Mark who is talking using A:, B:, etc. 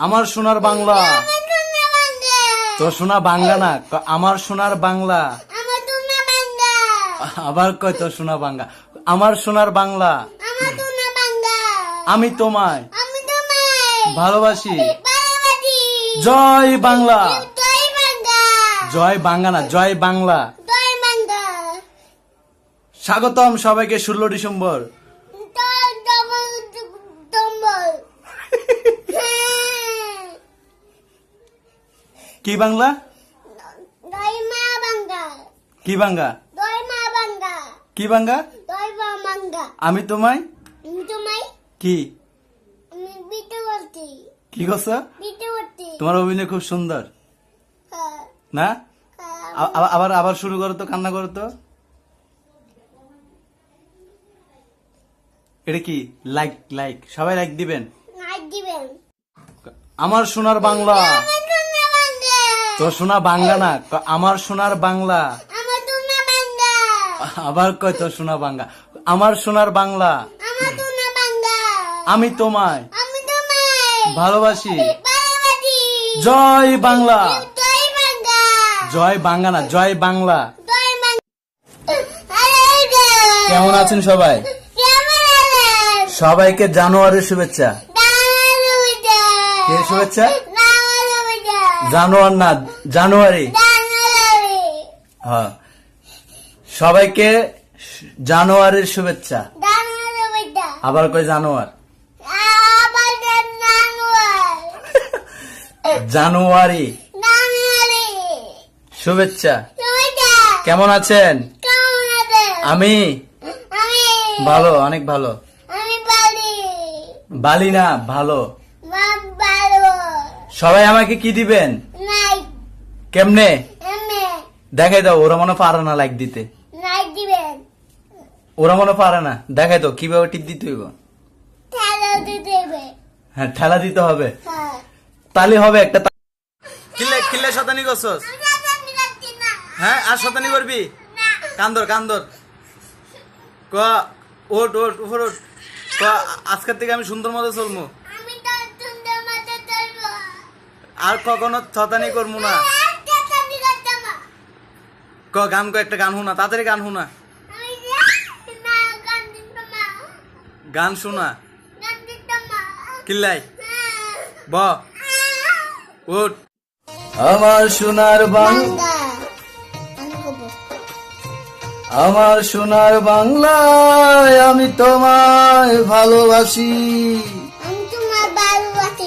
A: আমার সোনার বাংলা। তো সোনা বাংলা না, আমার সোনার বাংলা। আবার কয় তো সোনা বাংলা। আমার সোনার বাংলা। আমি তোমায় ভালোবাসি। জয় বাংলা। জয় বাংলা না, জয় বাংলা। স্বাগতম সবাইকে 16 ডিসেম্বর। কি বাংলা? কি বাংলা? কি বাংলা? আমি তোমায় কি কি করছো? তোমার অভিনয় খুব সুন্দর না? আবার আবার শুরু করো তো, কান্না করো তো। এটা কি? লাইক লাইক সবাই লাইক দিবেন। আমার সোনার বাংলা। তো সোনা বাংলা না, আমার সোনার বাংলা। আবার কয় তো সোনা বাংলা। আমার সোনার বাংলা। আমি তোমায় ভালোবাসি। জয় বাংলা। জয় বাংলা না, জয় বাংলা। কেমন আছেন সবাই? সবাইকে জানুয়ারির শুভেচ্ছা। কে শুভেচ্ছা? জানুয়ার না, জানুয়ারি। হ্যাঁ, সবাইকে জানুয়ারির শুভেচ্ছা। আবার কই জানুয়ার? জানুয়ারি শুভেচ্ছা। কেমন আছেন? আমি ভালো, অনেক ভালো। বালি না, ভালো। সবাই আমাকে কি দিবেন? কেমনে দেখাই দাও। ওরা মনে পারে না লাইক দিতে। ওরা মনে পারে না। দেখাই দাও কিভাবে টিপ দিতে হইব। হ্যাঁ, ঠেলা দিতে হবে। তালি হবে একটা। খিল্লে শতানি করছস? হ্যাঁ, আর শতানি করবি? কান্দর কান্দর ক। ওট ওট উপর ওট। আজকের থেকে আমি সুন্দর মতো চলবো। আর কখনো শতানি করবো না। গান একটা গান শোনা, তাড়াতাড়ি গান শোনা। গান শোনা। কিল্লাই ব উঠ। আমার সোনার বাংলা। আমার সোনার বাংলায় আমি তোমায় ভালোবাসি।